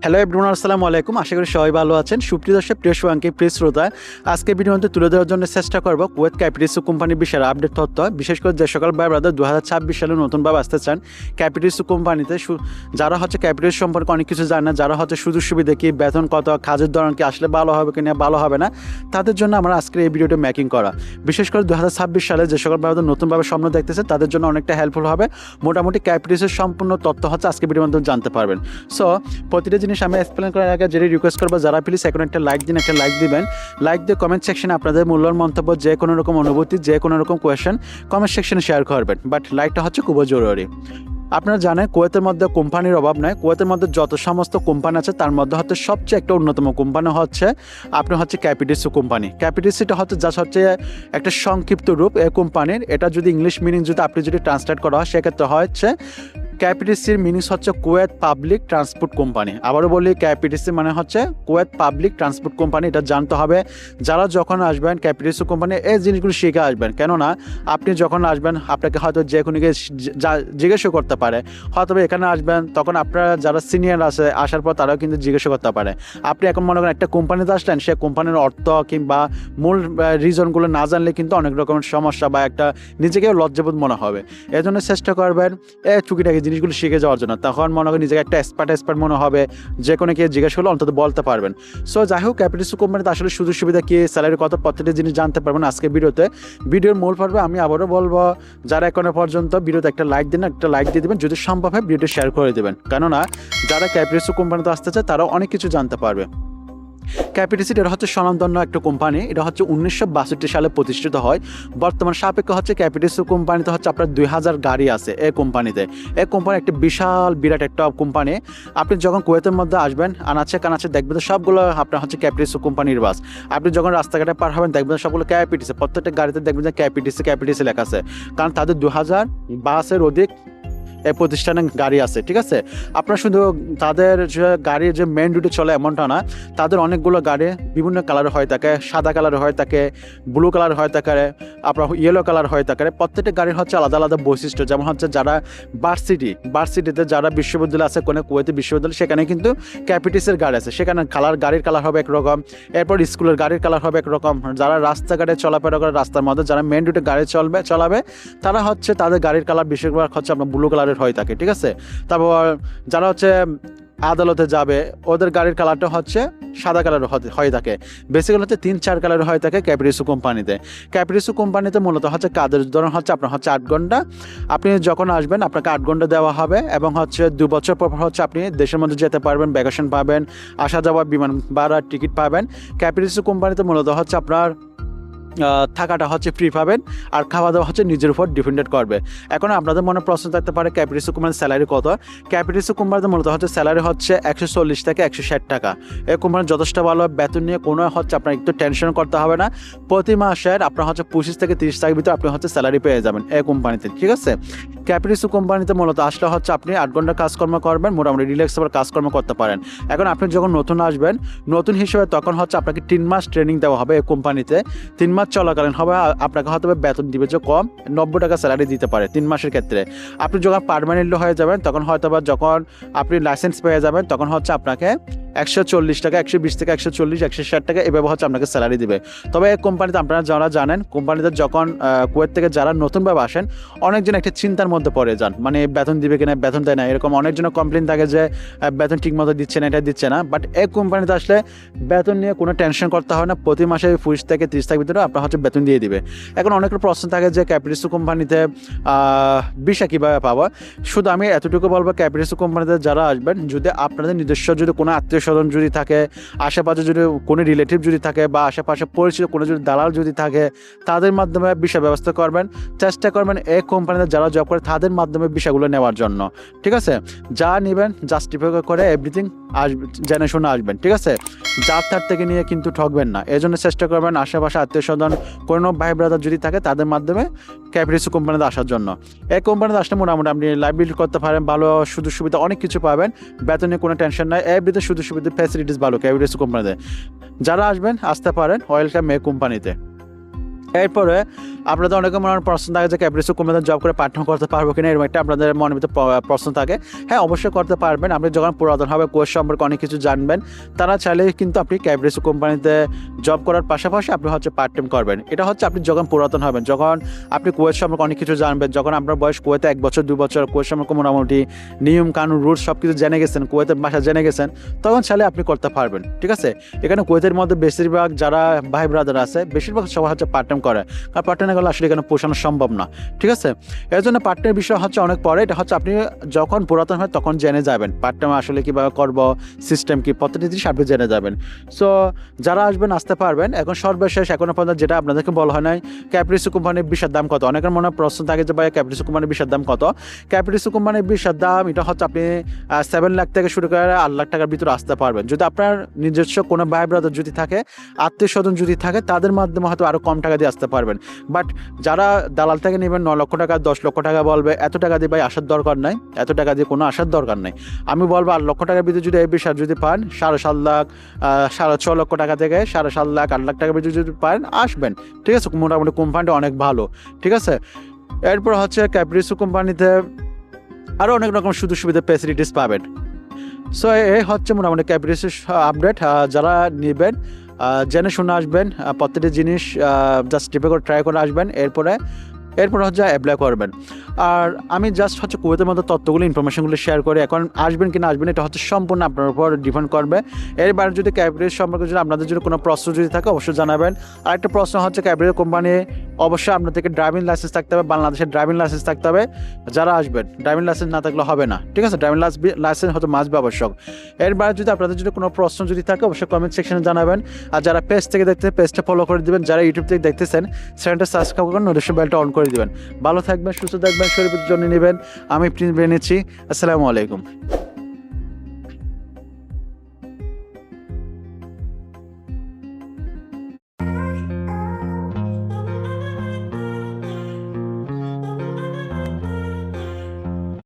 Hello everyone, আসসালামু আলাইকুম। আশা করি সবাই ভালো আছেন। সুপ্রিয় দর্শক, প্রিয় শুভাঙ্কি, প্রিয় শ্রোতা, আজকে ভিডিওতে তুলে ধরার জন্য চেষ্টা করব কুয়েত ক্যাপিটালিস্ট কোম্পানির বিষয়ে আপডেট তথ্য। বিশেষ করে যে সকল ভাই ব্রাদার 2026 সালে নতুনভাবে আসতে চান ক্যাপিটালিস্ট কোম্পানিতে, যারা হচ্ছে ক্যাপিটালিস্ট সম্পর্কে অনেক কিছু জানে না, যারা হচ্ছে সুযোগ সুবিধা কি, বেতন কত, কাজের ধরন কি, আসলে ভালো হবে কিনা ভালো হবে না, তাদের জন্য আমরা আজকে এই ভিডিওটা মেকিং করা। বিশেষ করে 2026 সালে যে সকল ভাই ব্রাদার নতুনভাবে স্বপ্ন দেখতেছে তাদের জন্য অনেকটা হেল্পফুল হবে। মোটামুটি ক্যাপিটালিস্টের সম্পূর্ণ তথ্য হচ্ছে আজকে ভিডিওর মাধ্যমে জানতে পারবেন। সো প্রতিটা জিনিস আমি এক্সপ্লেন করার আগে যেটা রিকোয়েস্ট করবো, যারা প্লিজ এখন একটা লাইক দিন, একটা লাইক দিবেন। লাইক দিয়ে কমেন্ট সেকশনে আপনাদের মূল্যবান মন্তব্য, যে কোনো রকম অনুভূতি, যে কোনো রকম কোয়েশ্চেন কমেন্ট সেকশনে শেয়ার করবেন। বাট লাইকটা হচ্ছে খুবই জরুরি। আপনারা জানেন কুয়েতের মধ্যে কোম্পানির অভাব নয়। কুয়েতের মধ্যে যত সমস্ত কোম্পানি আছে তার মধ্যে হচ্ছে সবচেয়ে একটা অন্যতম কোম্পানি হচ্ছে আপনার হচ্ছে ক্যাপিটালিস্ট কোম্পানি। ক্যাপিটালিস্টটা হচ্ছে যা হচ্ছে একটা সংক্ষিপ্ত রূপ এই কোম্পানির। এটা যদি ইংলিশ মিনিং যদি আপনি যদি ট্রান্সলেট করা হয় সেক্ষেত্রে হচ্ছে ক্যাপিটালিস্টের মিনিংস হচ্ছে কুয়েত পাবলিক ট্রান্সপোর্ট কোম্পানি। আবারও বলি, ক্যাপিটালিস্ট মানে হচ্ছে কুয়েত পাবলিক ট্রান্সপোর্ট কোম্পানি। এটা জানতে হবে। যারা যখন আসবেন ক্যাপিটালিস্ট কোম্পানি এই জিনিসগুলো শিখে আসবেন, কেননা আপনি যখন আসবেন আপনাকে হয়তো যে কোনো জিজ্ঞাসা করতে পারে। হয়তো এখানে আসবেন তখন আপনারা যারা সিনিয়র আছে আসার পর তারাও কিন্তু জিজ্ঞাসা করতে পারে। আপনি এখন মনে করেন একটা কোম্পানিতে আসলেন, সে কোম্পানির অর্থ কিংবা মূল রিজনগুলো না জানলে কিন্তু অনেক রকমের সমস্যা বা একটা নিজেকেও লজ্জাবোধ মনে হবে। এই জন্য চেষ্টা করবেন টুকিটাকি জিনিসগুলো শিখে যাওয়ার জন্য। তখন মনে করেন নিজেকে একটা এক্সপার্ট মনে হবে, যে কোনো কেউ জিজ্ঞেস করলে অন্তত বলতে পারবেন। সো যাই হোক, ক্যাপিটালিস্ট কোম্পানিতে আসলে সুযোগ সুবিধা কি, স্যালারি কত, প্রত্যেকটা জিনিস জানতে পারবেন আজকে ভিডিওতে। ভিডিওর মূল পর্বে আমি আবারও বলবো, যারা এখনো পর্যন্ত ভিডিওতে একটা লাইক দিন, একটা লাইক দিয়ে দেবেন, যদি সম্ভব হয় ভিডিওটি শেয়ার করে দেবেন, কেননা যারা ক্যাপিটালিস্ট কোম্পানিতে আসতে চায় তারাও অনেক কিছু জানতে পারবে। ক্যাপিটালিস্ট এটা হচ্ছে স্বনামধন্য একটা কোম্পানি। এটা হচ্ছে 1962 সালে প্রতিষ্ঠিত হয়। বর্তমান সাপেক্ষে হচ্ছে ক্যাপিটালিস্ট কোম্পানিতে হচ্ছে আপনার 2000 গাড়ি আছে এই কোম্পানিতে। এই কোম্পানি একটা বিরাট একটা কোম্পানি। আপনি যখন কুয়েতের মধ্যে আসবেন আনাচে কানাচে দেখবেন সবগুলো আপনার হচ্ছে ক্যাপিটালিস্ট কোম্পানির বাস। আপনি যখন রাস্তাঘাটে পার হবেন দেখবেন সবগুলো ক্যাপিটালিস্ট, প্রত্যেকটা গাড়িতে দেখবেন যে ক্যাপিটালিস্ট লেখা আছে, কারণ তাদের 2000 বাসের অধিক এই প্রতিষ্ঠানে গাড়ি আছে। ঠিক আছে, আপনার শুধু তাদের যে গাড়ির যে মেন রুটে চলে এমনটা না, তাদের অনেকগুলো গাড়ি বিভিন্ন কালার হয়ে থাকে। সাদা কালার হয়ে থাকে, ব্লু কালার হয়ে থাকে, আপনার ইয়েলো কালার হয়ে থাকে। প্রত্যেকটা গাড়ির হচ্ছে আলাদা আলাদা বৈশিষ্ট্য। যেমন হচ্ছে যারা ভার্সিটিতে যারা বিশ্ববিদ্যালয় আছে, কোনো কুয়েতি বিশ্ববিদ্যালয়, সেখানে কিন্তু ক্যাপিটালিস্টের গাড়ি আছে। সেখানে গাড়ির কালার হবে একরকম, এরপর স্কুলের গাড়ির কালার হবে একরকম। যারা রাস্তাঘাটে চলাফেরা করে, রাস্তার মধ্যে যারা মেন রুটে গাড়ি চালাবে, তারা হচ্ছে তাদের গাড়ির কালার বেশিরভাগ হচ্ছে আপনার ব্লু কালার হয়ে থাকে। ঠিক আছে, তারপর যারা হচ্ছে আদালতে যাবে ওদের গাড়ির কালারটা হচ্ছে সাদা কালার হয়ে থাকে। বেসিক্যালি হচ্ছে 3-4 কালার হয়ে থাকে ক্যাপিটালিস্ট কোম্পানিতে। ক্যাপিটালিস্ট কোম্পানিতে মূলত হচ্ছে কাজের ধরন হচ্ছে আপনার হচ্ছে 8 ঘন্টা। আপনি যখন আসবেন আপনাকে 8 ঘন্টা দেওয়া হবে, এবং হচ্ছে 2 বছর পর হচ্ছে আপনি দেশের মধ্যে যেতে পারবেন, ভ্যাকেশন পাবেন, আসা যাওয়া বিমান ভাড়া টিকিট পাবেন। ক্যাপিটালিস্ট কোম্পানিতে মূলত হচ্ছে আপনার থাকাটা হচ্ছে ফ্রি পাবেন, আর খাওয়া দাওয়া হচ্ছে নিজের উপর ডিপেন্ডেন্ট করবে। এখন আপনাদের মনে প্রশ্ন থাকতে পারে ক্যাপিটালিস্ট কোম্পানির স্যালারি কত। ক্যাপিটালিস্ট কোম্পানিতে মূলত হচ্ছে স্যালারি হচ্ছে 140 থেকে 160 টাকা। এই কোম্পানি যথেষ্ট ভালো, বেতন নিয়ে কোনো হচ্ছে আপনার একটু টেনশন করতে হবে না। প্রতি মাসের আপনার হচ্ছে 25 থেকে 30 টাকার ভিতরে আপনি হচ্ছে স্যালারি পেয়ে যাবেন এই কোম্পানিতে। ঠিক আছে, ক্যাপিটালিস্ট কোম্পানিতে মূলত আসলে হচ্ছে আপনি 8 ঘন্টা কাজকর্ম করবেন, মোটামুটি রিল্যাক্সেবল কাজকর্ম করতে পারেন। এখন আপনি যখন নতুন আসবেন, নতুন হিসেবে তখন হচ্ছে আপনাকে 3 মাস ট্রেনিং দেওয়া হবে এই কোম্পানিতে। 3 মাস চলাকালীন হবে আপনাকে হয়তো বেতন দিবে যে কম 90 টাকা স্যালারি দিতে পারে 3 মাসের ক্ষেত্রে। আপনি যখন পার্মানেন্টলি হয়ে যাবেন তখন হয়তো বা যখন আপনি লাইসেন্স পেয়ে যাবেন তখন হচ্ছে আপনাকে 140 টাকা, 120 থেকে 140, 160 টাকা এভাবে হচ্ছে আপনাকে স্যালারি দিবে। তবে এই কোম্পানিতে আপনারা যারা জানেন, কোম্পানিতে যখন কুয়েত থেকে যারা নতুনভাবে আসেন অনেকজন একটা চিন্তার মধ্যে পড়ে যান, মানে বেতন দিবে কিনা, বেতন দেয় না, এরকম অনেকজনের কমপ্লেন থাকে যে বেতন ঠিক মতো দিচ্ছে না, এটা দিচ্ছে না। বাট এই কোম্পানিতে আসলে বেতন নিয়ে কোনো টেনশন করতে হয় না। প্রতি মাসে 20 থেকে 30 টাকার ভিতরে আপনার হচ্ছে বেতন দিয়ে দিবে। এখন অনেকের প্রশ্ন থাকে যে ক্যাপিটালিস্ট কোম্পানিতে ভিসা কীভাবে পাবো। শুধু আমি এতটুকু বলবো, ক্যাপিটালিস্ট কোম্পানিতে যারা আসবেন, যদি আপনাদের নিজস্ব যদি কোনো আত্মীয় স্বজন যদি থাকে, আশেপাশে যদি কোনো রিলেটিভ যদি থাকে, বা আশেপাশে পরিচিত কোনো যদি দালাল যদি থাকে, তাদের মাধ্যমে ভিসা ব্যবস্থা করবেন। চেষ্টা করবেন এই কোম্পানিতে যারা জব করে তাদের মাধ্যমে ভিসাগুলো নেওয়ার জন্য। ঠিক আছে, যা নেবেন জাস্টিফাই করে এভরিথিং জেনে শুনে আসবেন। ঠিক আছে, যার তার থেকে নিয়ে কিন্তু ঠকবেন না। এই জন্য চেষ্টা করবেন আশেপাশে আত্মীয় স্বজন কোনো ভাই ব্রাদার যদি থাকে তাদের মাধ্যমে ক্যাপিটালিস্ট কোম্পানিতে আসার জন্য। এই কোম্পানিতে আসলে মোটামুটি আপনি লাইফ বিল্ড করতে পারেন, ভালো সুযোগ সুবিধা অনেক কিছু পাবেন, বেতনে কোনো টেনশন নাই, এভরিতে সুযোগ সুবিধা ফ্যাসিলিটিস ভালো ক্যাপিটালিস্ট কোম্পানিতে। যারা আসবেন আসতে পারেন, ওয়েলকাম এই কোম্পানিতে। এরপরে আপনাদের অনেকে মনে হয় প্রশ্ন থাকে যে ক্যাপিটালিস্ট কোম্পানিতে জব করে পার্টনার করতে পারবো কিনা, এরকম একটা আপনাদের মনের ভিতরে প্রশ্ন থাকে। হ্যাঁ, অবশ্যই করতে পারবেন। আপনি যখন পুরাতন হবে, কোর্স সম্পর্কে অনেক কিছু জানবেন, তারা চাইলে কিন্তু আপনি ক্যাপিটালিস্ট কোম্পানিতে জব করার পাশাপাশি আপনি হচ্ছে পার্ট টাইম করবেন। এটা হচ্ছে আপনি যখন পুরাতন হবেন, যখন আপনি কোর্স সম্পর্কে অনেক কিছু জানবেন, যখন আপনার বয়স কুয়েতে 1 বছর 2 বছর, কোর্স সম্পর্কে মোটামুটি নিয়ম কানুন রুলস সব কিছু জেনে গেছেন, কুয়েতের ভাষা জেনে গেছেন, তখন চাইলে আপনি করতে পারবেন। ঠিক আছে, এখানে কুয়েতের মধ্যে বেশিরভাগ যারা ভাই ব্রাদার আছে, বেশিরভাগ সবাই হচ্ছে পার্ট টাইম করে, আর পার্ট টাইম করলে আসলে এখানে পোষানো সম্ভব না। ঠিক আছে, এর জন্য পার্ট টাইম বিষয় হচ্ছে অনেক পরে। এটা হচ্ছে আপনি যখন পুরাতন হয় তখন জেনে যাবেন পার্ট টাইম আসলে কীভাবে করব, সিস্টেম কি, প্রত্যেকটি জিনিস আপনি জেনে যাবেন। সো যারা আসবেন আসতে পারবেন। এখন সর্বশেষ এখনো পর্যন্ত যেটা আপনাদেরকে বলা হয় নাই, ক্যাপিটালিস্ট কোম্পানির ভিসার দাম কত। অনেকের মনে প্রশ্ন থাকে যে ভাই ক্যাপিটালিস্ট কোম্পানির ভিসার দাম কত। ক্যাপিটালিস্ট কোম্পানির ভিসার দাম এটা হচ্ছে আপনি 7 লাখ থেকে শুরু করে 8 লাখ টাকার ভিতরে আসতে পারবেন, যদি আপনার নিজস্ব কোনো ভাই ব্রাদার যদি থাকে, আত্মীয় স্বজন যদি থাকে, তাদের মাধ্যমে হয়তো আরও কম টাকা দিয়ে আসতে পারবেন। বাট যারা দালাল থেকে নেবেন 9 লক্ষ টাকা 10 লক্ষ টাকা বলবে, এত টাকা দিয়ে ভাই আসার দরকার নাই, এত টাকা দিয়ে কোনো আসার দরকার নেই। আমি বলবো 8 লক্ষ টাকার ভিতরে যদি এই বিষয় যদি পান, 7.5 লাখ 6.5 লক্ষ টাকা থেকে 7.5 লাখ 8 লাখ টাকার ভিতরে যদি পান, আসবেন। ঠিক আছে, মোটামুটি কোম্পানিটা অনেক ভালো। ঠিক আছে, এরপর হচ্ছে ক্যাপিটালিস্ট কোম্পানিতে আরও অনেক রকম সুযোগ সুবিধা ফ্যাসিলিটিস পাবেন। সো এই হচ্ছে মোটামুটি ক্যাপিটালিস্টের আপডেট। যারা নেবেন জেনে শুনে আসবেন, প্রত্যেকটি জিনিস জাস্ট টিপে করে ট্রাই করে আসবেন, এরপর হচ্ছে অ্যাপ্লাই করবেন। আর আমি জাস্ট হচ্ছে কুয়েতের মধ্যে তথ্যগুলো ইনফরমেশনগুলো শেয়ার করে, এখন আসবেন কি না আসবেন এটা হচ্ছে সম্পূর্ণ আপনার উপর ডিপেন্ড করবে। এরবার যদি ক্যাপিটালিস্ট সম্পর্কে যদি আপনাদের যদি কোনো প্রশ্ন যদি থাকে অবশ্যই জানাবেন। আরেকটা প্রশ্ন হচ্ছে ক্যাপিটালিস্ট কোম্পানি অবশ্যই আপনাদেরকে ড্রাইভিং লাইসেন্স থাকতে হবে, বাংলাদেশের ড্রাইভিং লাইসেন্স থাকতে হবে। যারা আসবেন ড্রাইভিং লাইসেন্স না থাকলে হবে না। ঠিক আছে, ড্রাইভিং লাইসেন্স হয়তো মাস্ট আবশ্যক। এরবার যদি আপনাদের যদি কোনো প্রশ্ন যদি থাকে অবশ্যই কমেন্ট সেকশনে জানাবেন। আর যারা পেজ থেকে দেখতে পেজটা ফলো করে দিবেন, যারা ইউটিউব থেকে দেখতেছেন চ্যানেলটা সাবস্ক্রাইব করুন, নোটিফিকেশন বেলটা অন করে দিবেন। ভালো থাকবেন, সুস্থ থাকবেন, শরীরের জন্য নেবেন। আমি প্রিন্স বেনেছি। আসসালামু আলাইকুম।